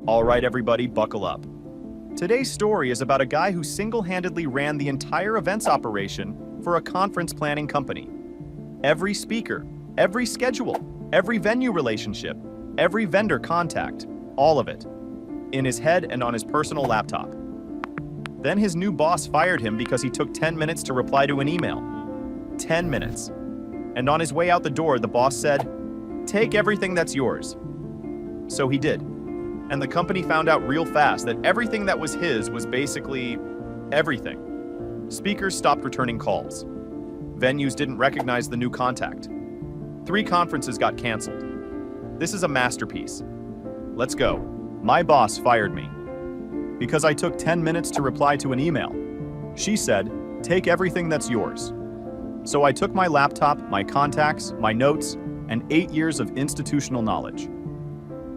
All right, everybody, buckle up. Today's story is about a guy who single-handedly ran the entire events operation for a conference planning company. Every speaker, every schedule, every venue relationship, every vendor contact, all of it, in his head and on his personal laptop. Then his new boss fired him because he took 10 minutes to reply to an email. 10 minutes. And on his way out the door, the boss said, "Take everything that's yours." So he did. And the company found out real fast that everything that was his was basically everything. Speakers stopped returning calls. Venues didn't recognize the new contact. 3 conferences got canceled. This is a masterpiece. Let's go. My boss fired me because I took 10 minutes to reply to an email. She said, "Take everything that's yours." So I took my laptop, my contacts, my notes, and 8 years of institutional knowledge.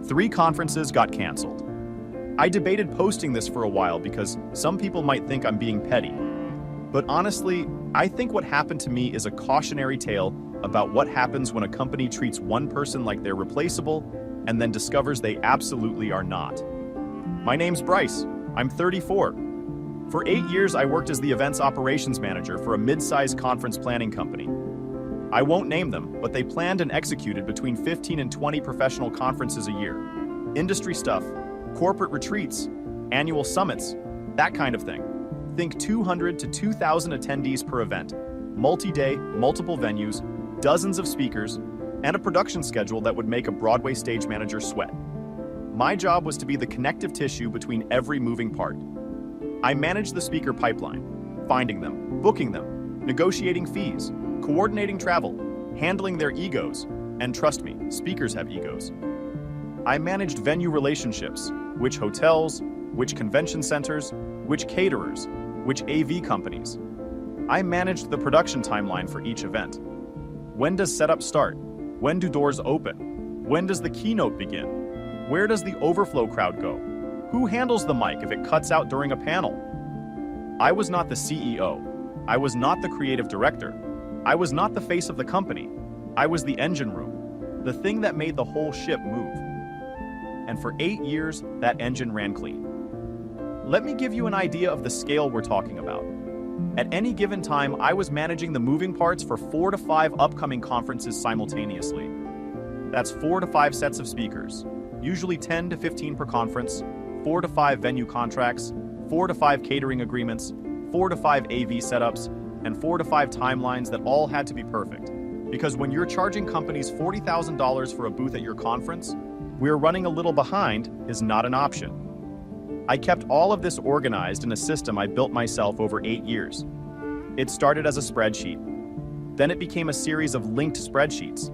3 conferences got canceled. I debated posting this for a while because some people might think I'm being petty. But honestly, I think what happened to me is a cautionary tale about what happens when a company treats one person like they're replaceable and then discovers they absolutely are not. My name's Bryce. I'm 34. For 8 years, I worked as the events operations manager for a mid-sized conference planning company. I won't name them, but they planned and executed between 15 and 20 professional conferences a year. Industry stuff, corporate retreats, annual summits, that kind of thing. Think 200 to 2,000 attendees per event, multi-day, multiple venues, dozens of speakers, and a production schedule that would make a Broadway stage manager sweat. My job was to be the connective tissue between every moving part. I managed the speaker pipeline, finding them, booking them, negotiating fees, coordinating travel, handling their egos, and trust me, speakers have egos. I managed venue relationships, which hotels, which convention centers, which caterers, which AV companies. I managed the production timeline for each event. When does setup start? When do doors open? When does the keynote begin? Where does the overflow crowd go? Who handles the mic if it cuts out during a panel? I was not the CEO. I was not the creative director. I was not the face of the company. I was the engine room, the thing that made the whole ship move. And for 8 years, that engine ran clean. Let me give you an idea of the scale we're talking about. At any given time, I was managing the moving parts for 4 to 5 upcoming conferences simultaneously. That's 4 to 5 sets of speakers, usually 10 to 15 per conference, 4 to 5 venue contracts, 4 to 5 catering agreements, 4 to 5 AV setups, and 4 to 5 timelines that all had to be perfect. Because when you're charging companies $40,000 for a booth at your conference, we're running a little behind is not an option. I kept all of this organized in a system I built myself over 8 years. It started as a spreadsheet. Then it became a series of linked spreadsheets.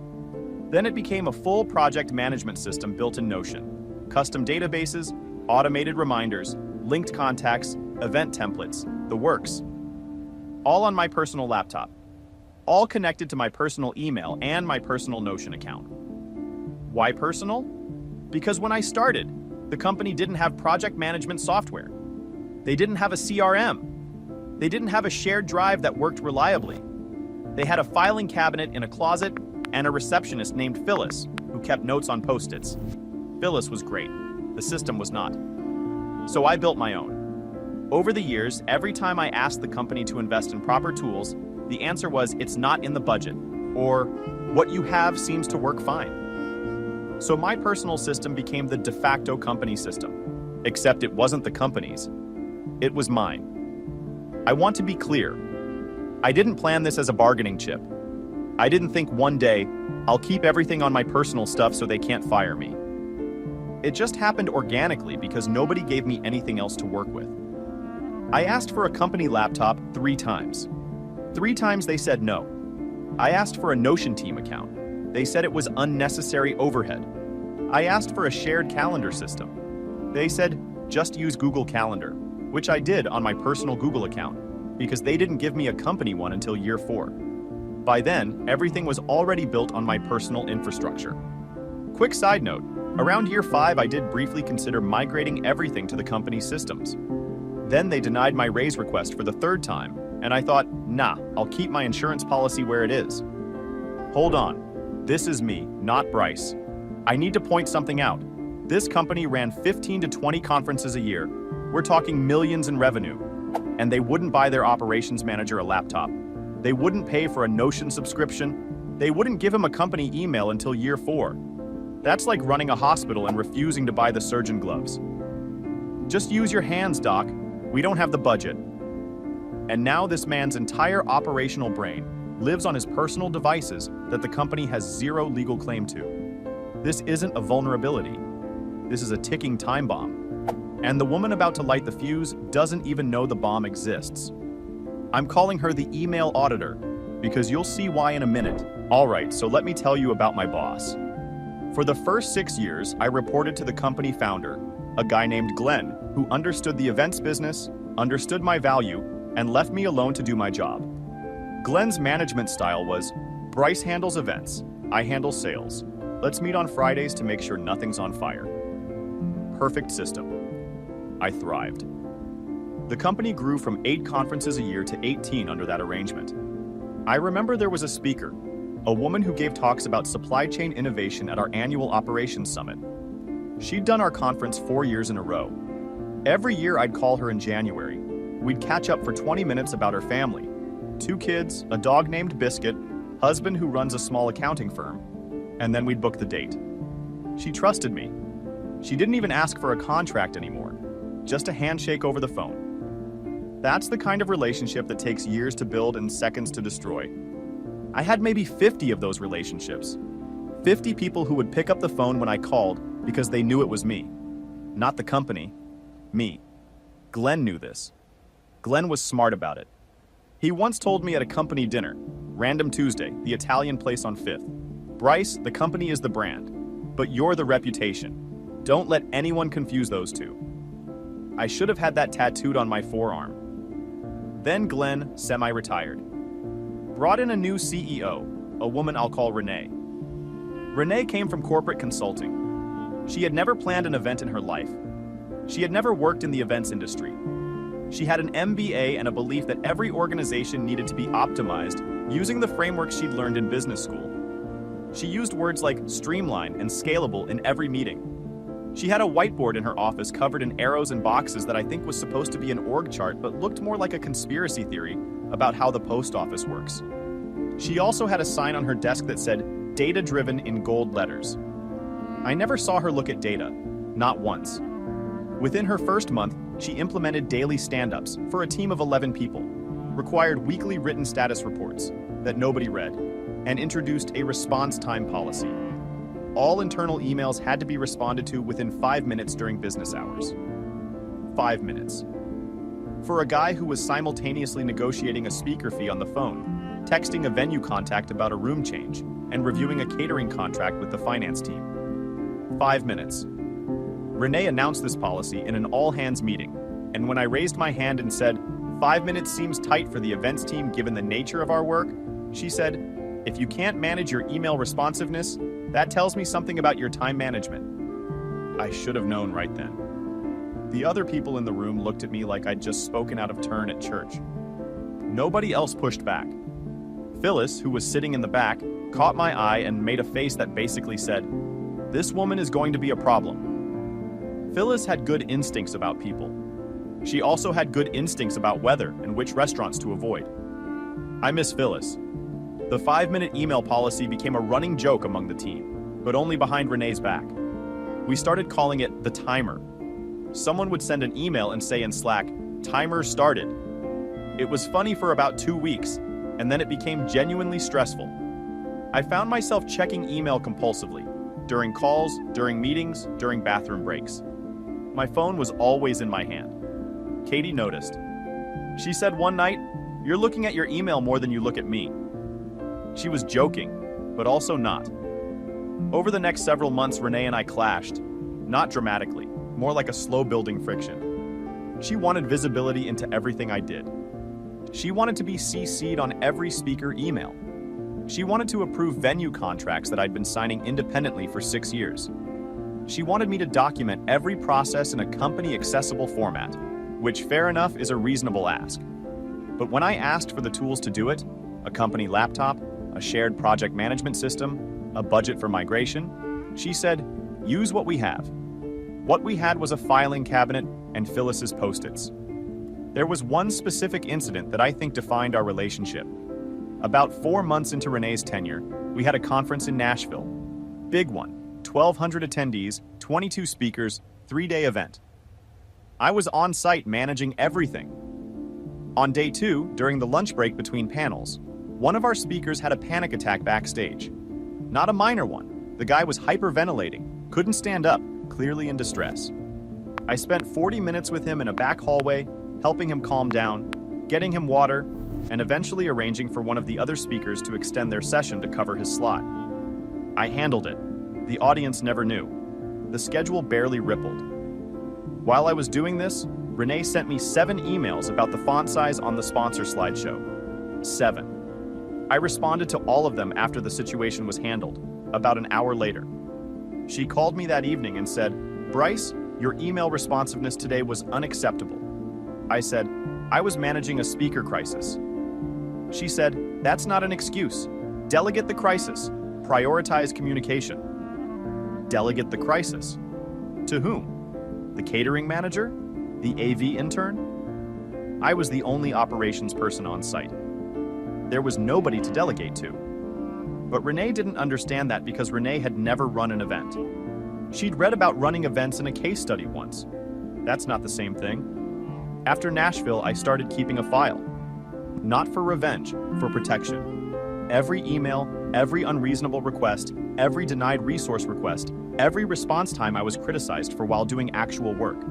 Then it became a full project management system built in Notion. Custom databases, automated reminders, linked contacts, event templates, the works. All on my personal laptop. All connected to my personal email and my personal Notion account. Why personal? Because when I started, the company didn't have project management software. They didn't have a CRM. They didn't have a shared drive that worked reliably. They had a filing cabinet in a closet and a receptionist named Phyllis who kept notes on Post-its. Phyllis was great. The system was not. So I built my own. Over the years, every time I asked the company to invest in proper tools, the answer was, "It's not in the budget," or "What you have seems to work fine." So my personal system became the de facto company system, except it wasn't the company's. It was mine. I want to be clear. I didn't plan this as a bargaining chip. I didn't think one day, I'll keep everything on my personal stuff so they can't fire me. It just happened organically because nobody gave me anything else to work with. I asked for a company laptop 3 times. 3 times they said no. I asked for a Notion team account. They said it was unnecessary overhead. I asked for a shared calendar system. They said, just use Google Calendar, which I did on my personal Google account, because they didn't give me a company one until year 4. By then, everything was already built on my personal infrastructure. Quick side note, around year 5, I did briefly consider migrating everything to the company's systems. Then they denied my raise request for the 3rd time, and I thought, nah, I'll keep my insurance policy where it is. Hold on, this is me, not Bryce. I need to point something out. This company ran 15 to 20 conferences a year. We're talking millions in revenue. And they wouldn't buy their operations manager a laptop. They wouldn't pay for a Notion subscription. They wouldn't give him a company email until year 4. That's like running a hospital and refusing to buy the surgeon gloves. Just use your hands, Doc. We don't have the budget. And now this man's entire operational brain lives on his personal devices that the company has zero legal claim to. This isn't a vulnerability. This is a ticking time bomb. And the woman about to light the fuse doesn't even know the bomb exists. I'm calling her the email auditor, because you'll see why in a minute. All right, so let me tell you about my boss. For the first 6 years, I reported to the company founder, a guy named Glenn, who understood the events business, understood my value, and left me alone to do my job. Glenn's management style was, Bryce handles events, I handle sales. Let's meet on Fridays to make sure nothing's on fire. Perfect system. I thrived. The company grew from 8 conferences a year to 18 under that arrangement. I remember there was a speaker, a woman who gave talks about supply chain innovation at our annual operations summit. She'd done our conference 4 years in a row. Every year I'd call her in January. We'd catch up for 20 minutes about her family. 2 kids, a dog named Biscuit, husband who runs a small accounting firm, and then we'd book the date. She trusted me. She didn't even ask for a contract anymore, just a handshake over the phone. That's the kind of relationship that takes years to build and seconds to destroy. I had maybe 50 of those relationships. 50 people who would pick up the phone when I called because they knew it was me. Not the company, me. Glenn knew this. Glenn was smart about it. He once told me at a company dinner, Random Tuesday, the Italian place on 5th, Bryce, the company is the brand, but you're the reputation. Don't let anyone confuse those two. I should have had that tattooed on my forearm. Then Glenn semi-retired. Brought in a new CEO, a woman I'll call Renee. Renee came from corporate consulting. She had never planned an event in her life. She had never worked in the events industry. She had an MBA and a belief that every organization needed to be optimized using the framework she'd learned in business school. She used words like streamline and scalable in every meeting. She had a whiteboard in her office covered in arrows and boxes that I think was supposed to be an org chart but looked more like a conspiracy theory about how the post office works. She also had a sign on her desk that said, data-driven in gold letters. I never saw her look at data, not once. Within her first month, she implemented daily stand-ups for a team of 11 people, required weekly written status reports that nobody read, and introduced a response time policy. All internal emails had to be responded to within 5 minutes during business hours. 5 minutes. For a guy who was simultaneously negotiating a speaker fee on the phone, texting a venue contact about a room change, and reviewing a catering contract with the finance team. 5 minutes. Renee announced this policy in an all-hands meeting, and when I raised my hand and said, 5 minutes seems tight for the events team given the nature of our work, she said, if you can't manage your email responsiveness, that tells me something about your time management. I should have known right then. The other people in the room looked at me like I'd just spoken out of turn at church. Nobody else pushed back. Phyllis, who was sitting in the back, caught my eye and made a face that basically said, this woman is going to be a problem. Phyllis had good instincts about people. She also had good instincts about weather and which restaurants to avoid. I miss Phyllis. The 5-minute email policy became a running joke among the team, but only behind Renee's back. We started calling it the timer. Someone would send an email and say in Slack, timer started. It was funny for about 2 weeks, and then it became genuinely stressful. I found myself checking email compulsively, during calls, during meetings, during bathroom breaks. My phone was always in my hand. Katie noticed. She said one night, you're looking at your email more than you look at me. She was joking, but also not. Over the next several months, Renee and I clashed. Not dramatically, more like a slow-building friction. She wanted visibility into everything I did. She wanted to be CC'd on every speaker email. She wanted to approve venue contracts that I'd been signing independently for 6 years. She wanted me to document every process in a company-accessible format, which, fair enough, is a reasonable ask. But when I asked for the tools to do it, a company laptop, a shared project management system, a budget for migration, she said, use what we have. What we had was a filing cabinet and Phyllis's Post-its. There was one specific incident that I think defined our relationship. About 4 months into Renee's tenure, we had a conference in Nashville. Big one, 1,200 attendees, 22 speakers, 3-day event. I was on site managing everything. On day 2, during the lunch break between panels, one of our speakers had a panic attack backstage. Not a minor one. The guy was hyperventilating, couldn't stand up, clearly in distress. I spent 40 minutes with him in a back hallway, helping him calm down, getting him water, and eventually arranging for one of the other speakers to extend their session to cover his slot. I handled it. The audience never knew. The schedule barely rippled. While I was doing this, Renee sent me 7 emails about the font size on the sponsor slideshow. 7. I responded to all of them after the situation was handled, about an hour later. She called me that evening and said, "Bryce, your email responsiveness today was unacceptable." I said, "I was managing a speaker crisis." She said, "That's not an excuse. Delegate the crisis. Prioritize communication." Delegate the crisis. To whom? The catering manager? The AV intern? I was the only operations person on site. There was nobody to delegate to. But Renee didn't understand that because Renee had never run an event. She'd read about running events in a case study once. That's not the same thing. After Nashville, I started keeping a file. Not for revenge, for protection. Every email, every unreasonable request, every denied resource request, every response time I was criticized for while doing actual work.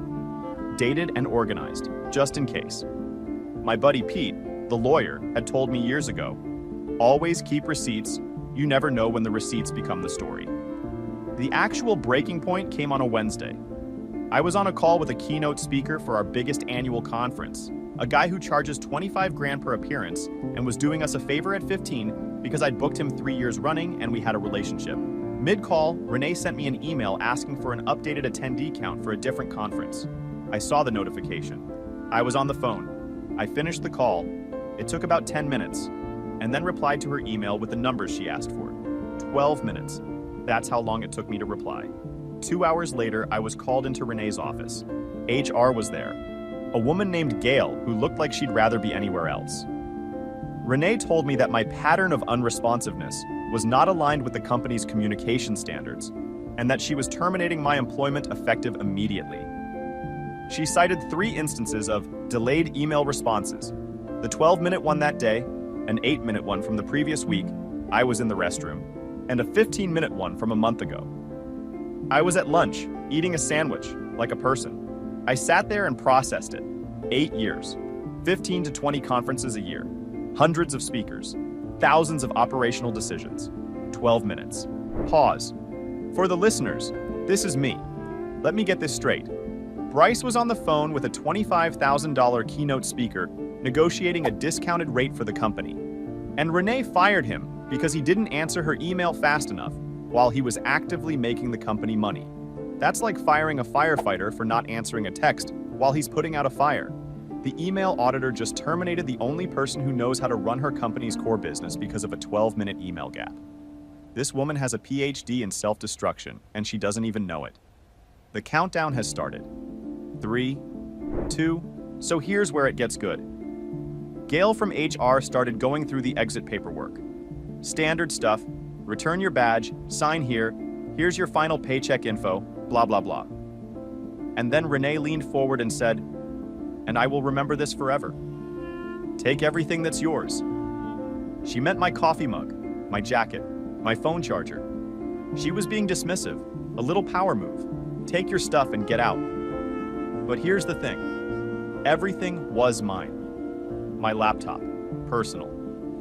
Dated and organized, just in case. My buddy Pete, the lawyer, had told me years ago, "Always keep receipts. You never know when the receipts become the story." The actual breaking point came on a Wednesday. I was on a call with a keynote speaker for our biggest annual conference, a guy who charges 25 grand per appearance and was doing us a favor at 15 because I'd booked him 3 years running and we had a relationship. Mid-call, Renee sent me an email asking for an updated attendee count for a different conference. I saw the notification. I was on the phone. I finished the call. It took about 10 minutes, and then replied to her email with the numbers she asked for. 12 minutes. That's how long it took me to reply. 2 hours later, I was called into Renee's office. HR was there. A woman named Gail who looked like she'd rather be anywhere else. Renee told me that my pattern of unresponsiveness was not aligned with the company's communication standards, and that she was terminating my employment effective immediately. She cited 3 instances of delayed email responses, the 12-minute one that day, an 8-minute one from the previous week, I was in the restroom, and a 15-minute one from a month ago. I was at lunch, eating a sandwich, like a person. I sat there and processed it. 8 years, 15 to 20 conferences a year, hundreds of speakers, thousands of operational decisions, 12 minutes. Pause. For the listeners, this is me. Let me get this straight. Bryce was on the phone with a $25,000 keynote speaker negotiating a discounted rate for the company. And Renee fired him because he didn't answer her email fast enough while he was actively making the company money. That's like firing a firefighter for not answering a text while he's putting out a fire. The email auditor just terminated the only person who knows how to run her company's core business because of a 12-minute email gap. This woman has a PhD in self-destruction, and she doesn't even know it. The countdown has started. 3, 2, so here's where it gets good. Gail from HR started going through the exit paperwork. Standard stuff, return your badge, sign here, here's your final paycheck info, blah, blah, blah. And then Renee leaned forward and said, "And I will remember this forever. Take everything that's yours." She meant my coffee mug, my jacket, my phone charger. She was being dismissive, a little power move. Take your stuff and get out. But here's the thing. Everything was mine. My laptop, personal.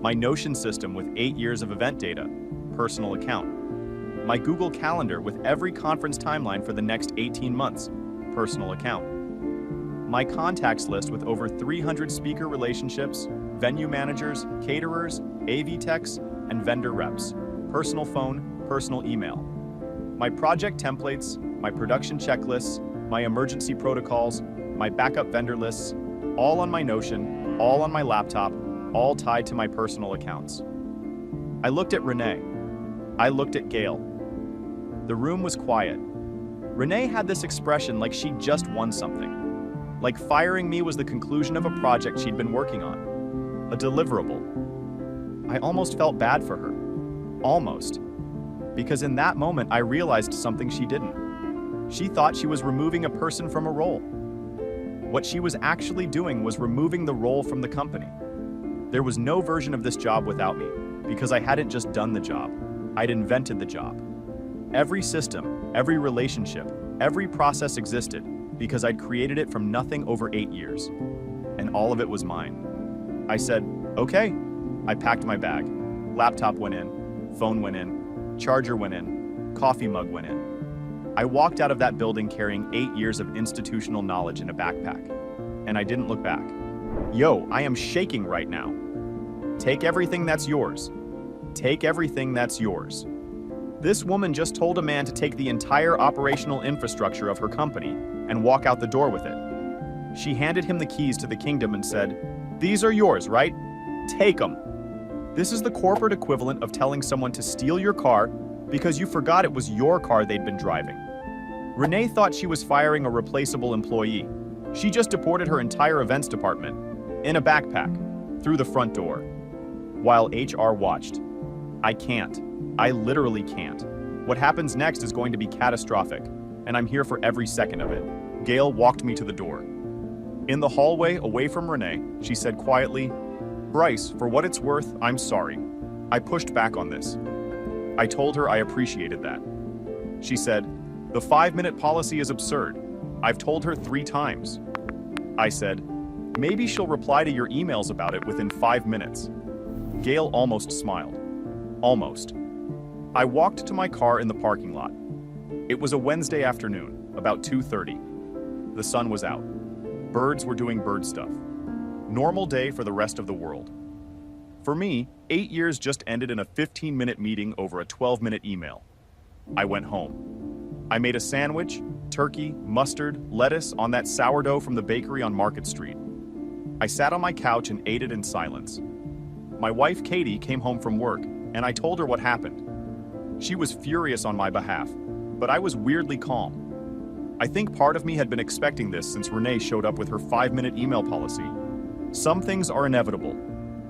My Notion system with 8 years of event data, personal account. My Google Calendar with every conference timeline for the next 18 months, personal account. My contacts list with over 300 speaker relationships, venue managers, caterers, AV techs, and vendor reps, personal phone, personal email. My project templates, my production checklists, my emergency protocols, my backup vendor lists, all on my Notion, all on my laptop, all tied to my personal accounts. I looked at Renee. I looked at Gail. The room was quiet. Renee had this expression like she'd just won something. Like firing me was the conclusion of a project she'd been working on. A deliverable. I almost felt bad for her. Almost. Because in that moment, I realized something she didn't. She thought she was removing a person from a role. What she was actually doing was removing the role from the company. There was no version of this job without me, because I hadn't just done the job. I'd invented the job. Every system, every relationship, every process existed because I'd created it from nothing over 8 years. And all of it was mine. I said, okay. I packed my bag. Laptop went in, phone went in, charger went in, coffee mug went in. I walked out of that building carrying 8 years of institutional knowledge in a backpack. And I didn't look back. Yo, I am shaking right now. Take everything that's yours. Take everything that's yours. This woman just told a man to take the entire operational infrastructure of her company and walk out the door with it. She handed him the keys to the kingdom and said, "These are yours, right? Take them." This is the corporate equivalent of telling someone to steal your car because you forgot it was your car they'd been driving. Renee thought she was firing a replaceable employee. She just deported her entire events department, in a backpack, through the front door, while HR watched. I can't. I literally can't. What happens next is going to be catastrophic, and I'm here for every second of it. Gail walked me to the door. In the hallway, away from Renee, she said quietly, "Bryce, for what it's worth, I'm sorry. I pushed back on this." I told her I appreciated that. She said, "The 5-minute policy is absurd. I've told her 3 times." I said, "Maybe she'll reply to your emails about it within 5 minutes." Gail almost smiled. Almost. I walked to my car in the parking lot. It was a Wednesday afternoon, about 2:30. The sun was out. Birds were doing bird stuff. Normal day for the rest of the world. For me, 8 years just ended in a 15-minute meeting over a 12-minute email. I went home. I made a sandwich, turkey, mustard, lettuce on that sourdough from the bakery on Market Street. I sat on my couch and ate it in silence. My wife, Katie, came home from work, and I told her what happened. She was furious on my behalf, but I was weirdly calm. I think part of me had been expecting this since Renee showed up with her 5-minute email policy. Some things are inevitable.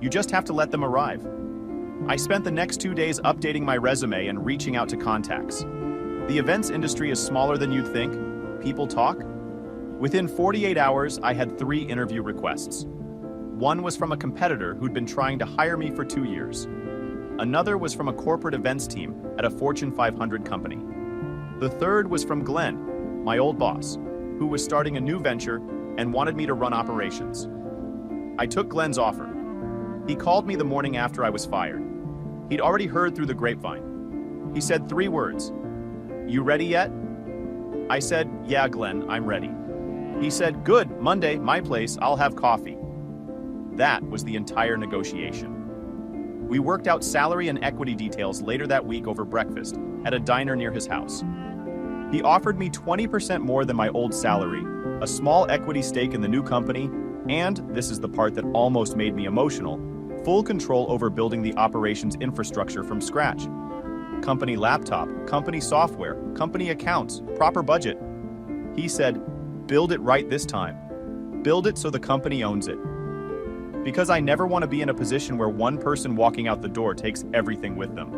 You just have to let them arrive. I spent the next 2 days updating my resume and reaching out to contacts. The events industry is smaller than you'd think. People talk. Within 48 hours, I had 3 interview requests. One was from a competitor who'd been trying to hire me for 2 years. Another was from a corporate events team at a Fortune 500 company. The third was from Glenn, my old boss, who was starting a new venture and wanted me to run operations. I took Glenn's offer. He called me the morning after I was fired. He'd already heard through the grapevine. He said 3 words. "You ready yet?" I said, "Yeah, Glenn, I'm ready." He said, "Good, Monday, my place, I'll have coffee." That was the entire negotiation. We worked out salary and equity details later that week over breakfast at a diner near his house. He offered me 20% more than my old salary, a small equity stake in the new company, and, this is the part that almost made me emotional, full control over building the operations infrastructure from scratch. Company laptop, company software, company accounts, proper budget. He said, "Build it right this time. Build it so the company owns it." Because I never want to be in a position where one person walking out the door takes everything with them.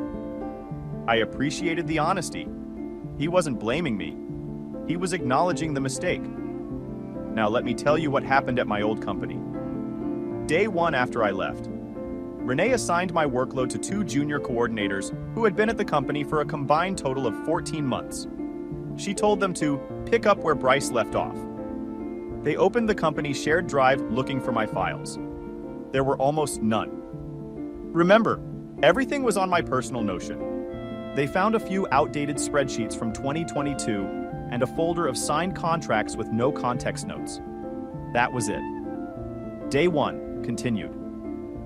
I appreciated the honesty. He wasn't blaming me. He was acknowledging the mistake. Now let me tell you what happened at my old company. Day 1 after I left, Renee assigned my workload to 2 junior coordinators who had been at the company for a combined total of 14 months. She told them to pick up where Bryce left off. They opened the company's shared drive looking for my files. There were almost none. Remember, everything was on my personal Notion. They found a few outdated spreadsheets from 2022 and a folder of signed contracts with no context notes. That was it. Day 1 continued.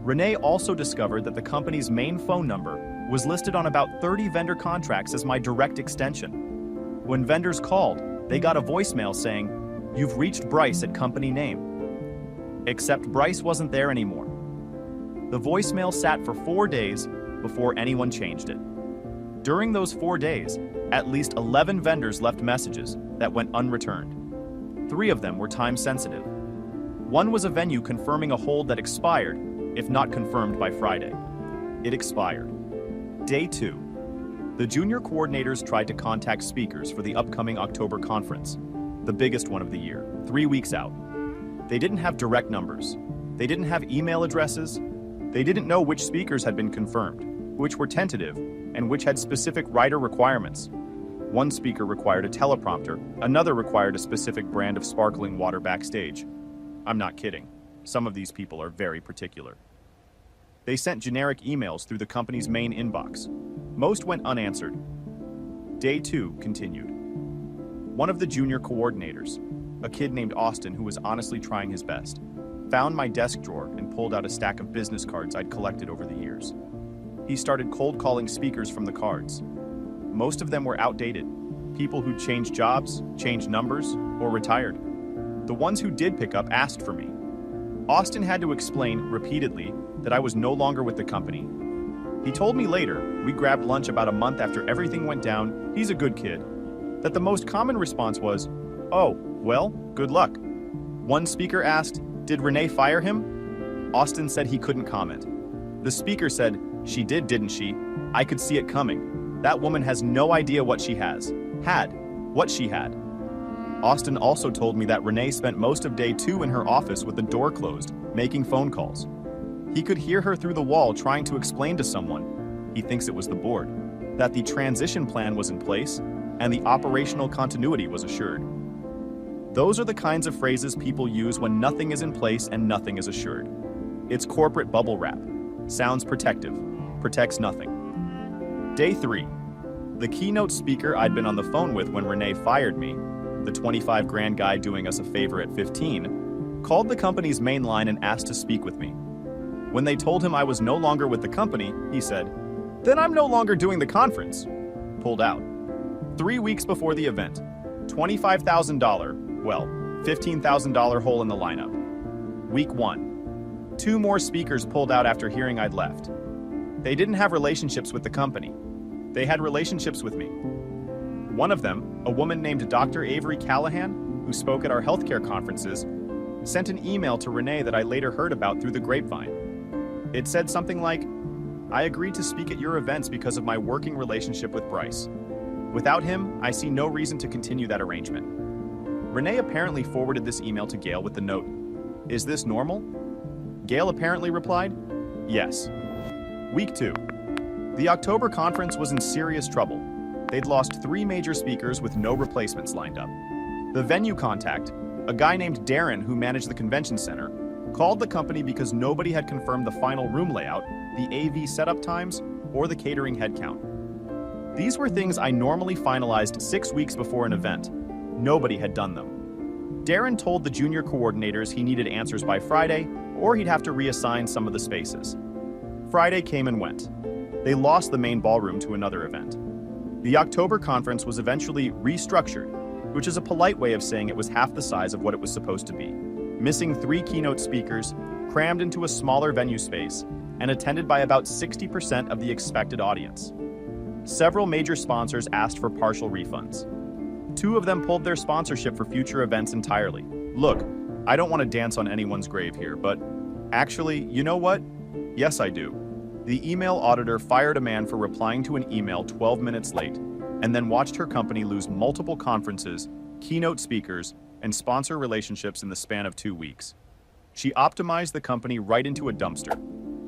Renee also discovered that the company's main phone number was listed on about 30 vendor contracts as my direct extension. When vendors called, they got a voicemail saying, "You've reached Bryce at company name." Except Bryce wasn't there anymore. The voicemail sat for 4 days before anyone changed it. During those 4 days, at least 11 vendors left messages that went unreturned. 3 of them were time-sensitive. One was a venue confirming a hold that expired, if not confirmed by Friday. It expired. Day 2. The junior coordinators tried to contact speakers for the upcoming October conference, the biggest one of the year, 3 weeks out. They didn't have direct numbers. They didn't have email addresses. They didn't know which speakers had been confirmed, which were tentative, and which had specific writer requirements. One speaker required a teleprompter, another required a specific brand of sparkling water backstage. I'm not kidding. Some of these people are very particular. They sent generic emails through the company's main inbox. Most went unanswered. Day 2 continued. One of the junior coordinators, a kid named Austin who was honestly trying his best, found my desk drawer and pulled out a stack of business cards I'd collected over the years. He started cold calling speakers from the cards. Most of them were outdated, people who'd changed jobs, changed numbers, or retired. The ones who did pick up asked for me. Austin had to explain repeatedly that I was no longer with the company. He told me later, we grabbed lunch about a month after everything went down, he's a good kid, that the most common response was, "Oh, well, good luck." One speaker asked, "Did Renee fire him?" Austin said he couldn't comment. The speaker said, "She did, didn't she? I could see it coming. That woman has no idea what she had. What she had." Austin also told me that Renee spent most of day 2 in her office with the door closed, making phone calls. He could hear her through the wall trying to explain to someone, he thinks it was the board, that the transition plan was in place and the operational continuity was assured. Those are the kinds of phrases people use when nothing is in place and nothing is assured. It's corporate bubble wrap. Sounds protective. Protects nothing. Day 3. The keynote speaker I'd been on the phone with when Renee fired me, the 25 grand guy doing us a favor at 15, called the company's main line and asked to speak with me. When they told him I was no longer with the company, he said, "Then I'm no longer doing the conference." Pulled out. 3 weeks before the event, $25,000, well, $15,000 hole in the lineup. Week 1. 2 more speakers pulled out after hearing I'd left. They didn't have relationships with the company. They had relationships with me. One of them, a woman named Dr. Avery Callahan, who spoke at our healthcare conferences, sent an email to Renee that I later heard about through the grapevine. It said something like, "I agreed to speak at your events because of my working relationship with Bryce. Without him, I see no reason to continue that arrangement." Renee apparently forwarded this email to Gail with the note, "Is this normal?" Gail apparently replied, "Yes." Week 2. The October conference was in serious trouble. They'd lost 3 major speakers with no replacements lined up. The venue contact, a guy named Darren who managed the convention center, called the company because nobody had confirmed the final room layout, the AV setup times, or the catering headcount. These were things I normally finalized 6 weeks before an event. Nobody had done them. Darren told the junior coordinators he needed answers by Friday, or he'd have to reassign some of the spaces. Friday came and went. They lost the main ballroom to another event. The October conference was eventually restructured, which is a polite way of saying it was half the size of what it was supposed to be, missing 3 keynote speakers, crammed into a smaller venue space, and attended by about 60% of the expected audience. Several major sponsors asked for partial refunds. 2 of them pulled their sponsorship for future events entirely. Look, I don't want to dance on anyone's grave here, but actually, you know what? Yes, I do. The email auditor fired a man for replying to an email 12 minutes late, and then watched her company lose multiple conferences, keynote speakers, and sponsor relationships in the span of 2 weeks. She optimized the company right into a dumpster.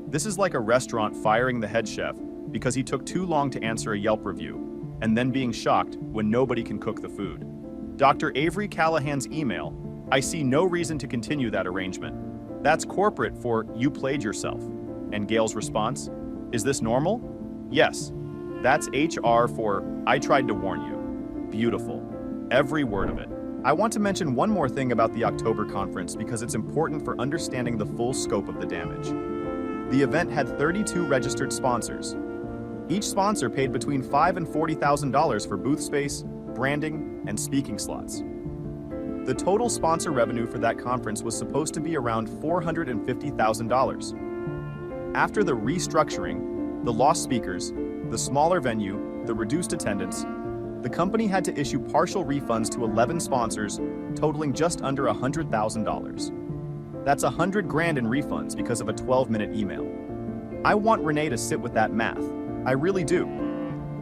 This is like a restaurant firing the head chef because he took too long to answer a Yelp review, and then being shocked when nobody can cook the food. Dr. Avery Callahan's email, "I see no reason to continue that arrangement. That's corporate for you played yourself." And Gail's response, "Is this normal?" "Yes. That's HR for I tried to warn you." Beautiful. Every word of it. I want to mention one more thing about the October conference because it's important for understanding the full scope of the damage. The event had 32 registered sponsors. Each sponsor paid between $5,000 and $40,000 for booth space, branding, and speaking slots. The total sponsor revenue for that conference was supposed to be around $450,000. After the restructuring, the lost speakers, the smaller venue, the reduced attendance, the company had to issue partial refunds to 11 sponsors, totaling just under $100,000. That's 100 grand in refunds because of a 12-minute email. I want Renee to sit with that math. I really do.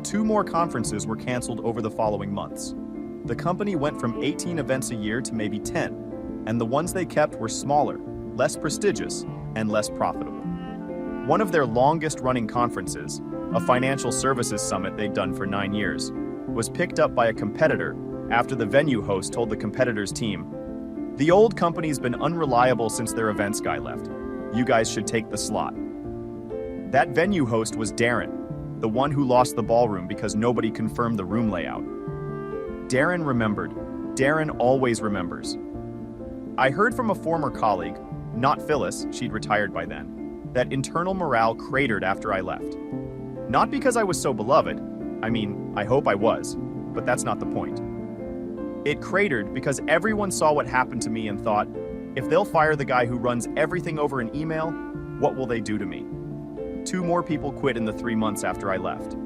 2 more conferences were canceled over the following months. The company went from 18 events a year to maybe 10, and the ones they kept were smaller, less prestigious, and less profitable. One of their longest-running conferences, a financial services summit they'd done for 9 years, was picked up by a competitor after the venue host told the competitor's team, "The old company's been unreliable since their events guy left. You guys should take the slot." That venue host was Darren, the one who lost the ballroom because nobody confirmed the room layout. Darren remembered. Darren always remembers. I heard from a former colleague, not Phyllis, she'd retired by then, that internal morale cratered after I left. Not because I was so beloved, I mean, I hope I was, but that's not the point. It cratered because everyone saw what happened to me and thought, if they'll fire the guy who runs everything over an email, what will they do to me? 2 more people quit in the 3 months after I left.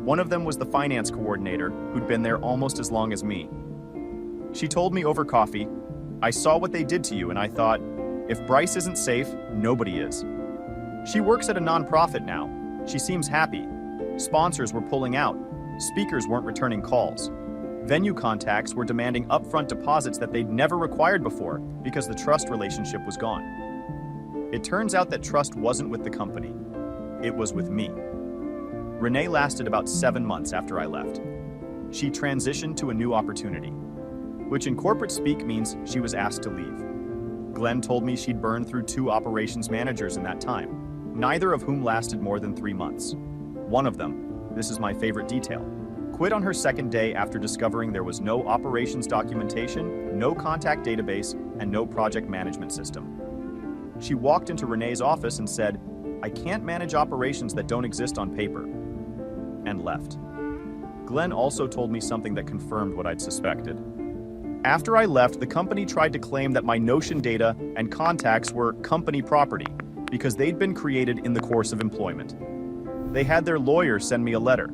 One of them was the finance coordinator who'd been there almost as long as me. She told me over coffee, "I saw what they did to you and I thought, if Bryce isn't safe, nobody is." She works at a nonprofit now. She seems happy. Sponsors were pulling out. Speakers weren't returning calls. Venue contacts were demanding upfront deposits that they'd never required before because the trust relationship was gone. It turns out that trust wasn't with the company. It was with me. Renee lasted about 7 months after I left. She transitioned to a new opportunity, which in corporate speak means she was asked to leave. Glenn told me she'd burned through 2 operations managers in that time, neither of whom lasted more than 3 months. One of them, this is my favorite detail, quit on her second day after discovering there was no operations documentation, no contact database, and no project management system. She walked into Renee's office and said, "I can't manage operations that don't exist on paper," and left. Glenn also told me something that confirmed what I'd suspected. After I left, the company tried to claim that my Notion data and contacts were company property because they'd been created in the course of employment. They had their lawyer send me a letter.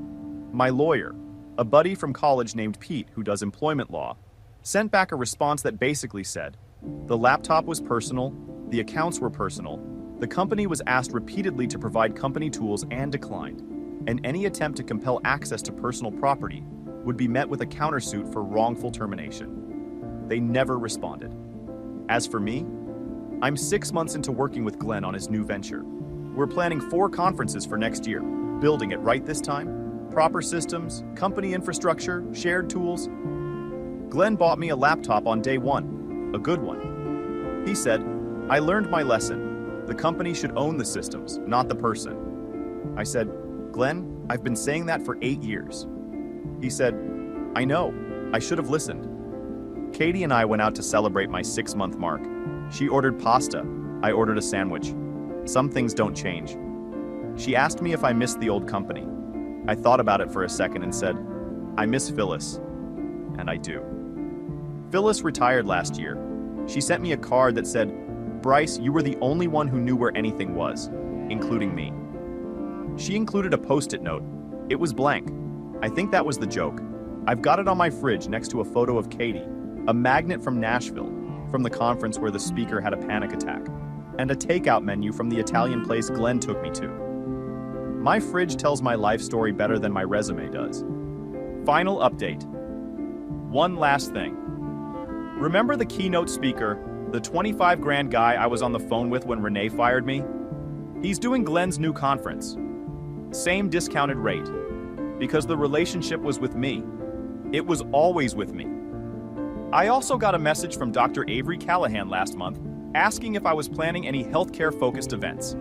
My lawyer, a buddy from college named Pete who does employment law, sent back a response that basically said, the laptop was personal, the accounts were personal, the company was asked repeatedly to provide company tools and declined, and any attempt to compel access to personal property would be met with a countersuit for wrongful termination. They never responded. As for me, I'm 6 months into working with Glenn on his new venture. We're planning 4 conferences for next year, building it right this time, proper systems, company infrastructure, shared tools. Glenn bought me a laptop on day 1, a good one. He said, "I learned my lesson. The company should own the systems, not the person." I said, "Glenn, I've been saying that for 8 years." He said, "I know, I should have listened." Katie and I went out to celebrate my 6-month mark. She ordered pasta, I ordered a sandwich. Some things don't change. She asked me if I missed the old company. I thought about it for a second and said, "I miss Phyllis." And I do. Phyllis retired last year. She sent me a card that said, "Bryce, you were the only one who knew where anything was, including me." She included a Post-it note. It was blank. I think that was the joke. I've got it on my fridge next to a photo of Katie, a magnet from Nashville, from the conference where the speaker had a panic attack, and a takeout menu from the Italian place Glenn took me to. My fridge tells my life story better than my resume does. Final update. One last thing. Remember the keynote speaker, the 25 grand guy I was on the phone with when Renee fired me? He's doing Glenn's new conference. Same discounted rate. Because the relationship was with me. It was always with me. I also got a message from Dr. Avery Callahan last month asking if I was planning any healthcare-focused events.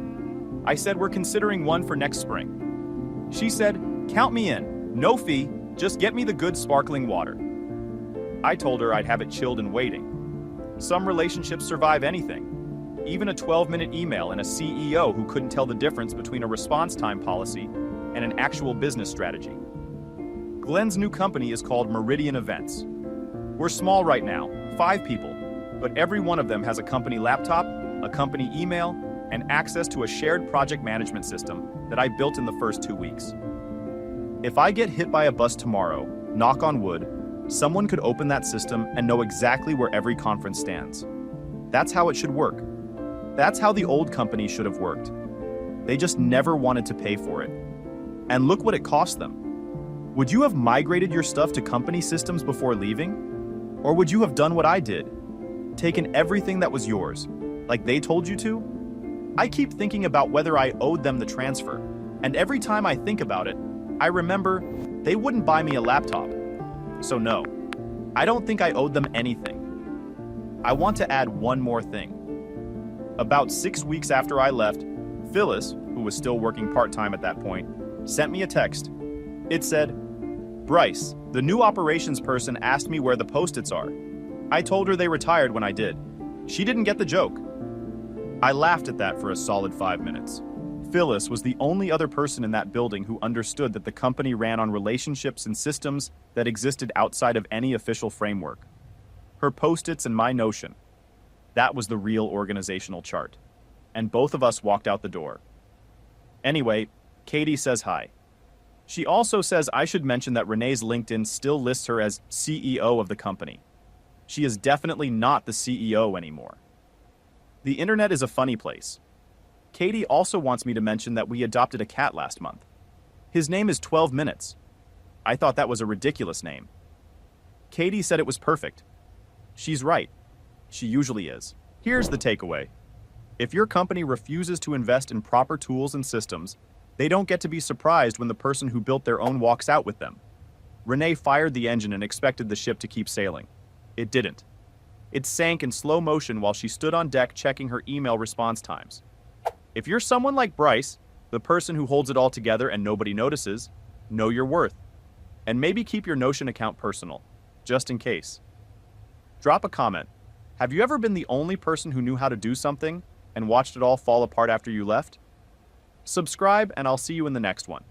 I said we're considering one for next spring. She said, "Count me in, no fee, just get me the good sparkling water." I told her I'd have it chilled and waiting. Some relationships survive anything, even a 12-minute email and a CEO who couldn't tell the difference between a response time policy and an actual business strategy. Glenn's new company is called Meridian Events. We're small right now, 5 people, but every one of them has a company laptop, a company email, and access to a shared project management system that I built in the first 2 weeks. If I get hit by a bus tomorrow, knock on wood, someone could open that system and know exactly where every conference stands. That's how it should work. That's how the old company should have worked. They just never wanted to pay for it. And look what it cost them. Would you have migrated your stuff to company systems before leaving? Or would you have done what I did? Taken everything that was yours, like they told you to? I keep thinking about whether I owed them the transfer, and every time I think about it, I remember they wouldn't buy me a laptop. So no, I don't think I owed them anything. I want to add one more thing. About 6 weeks after I left, Phyllis, who was still working part-time at that point, sent me a text. It said, "Bryce, the new operations person asked me where the Post-its are. I told her they retired when I did. She didn't get the joke." I laughed at that for a solid 5 minutes. Phyllis was the only other person in that building who understood that the company ran on relationships and systems that existed outside of any official framework. Her Post-its and my Notion. That was the real organizational chart. And both of us walked out the door. Anyway, Katie says hi. She also says I should mention that Renee's LinkedIn still lists her as CEO of the company. She is definitely not the CEO anymore. The internet is a funny place. Katie also wants me to mention that we adopted a cat last month. His name is 12 Minutes. I thought that was a ridiculous name. Katie said it was perfect. She's right. She usually is. Here's the takeaway. If your company refuses to invest in proper tools and systems, they don't get to be surprised when the person who built their own walks out with them. Renee fired the engine and expected the ship to keep sailing. It didn't. It sank in slow motion while she stood on deck checking her email response times. If you're someone like Bryce, the person who holds it all together and nobody notices, know your worth. And maybe keep your Notion account personal, just in case. Drop a comment. Have you ever been the only person who knew how to do something and watched it all fall apart after you left? Subscribe, and I'll see you in the next one.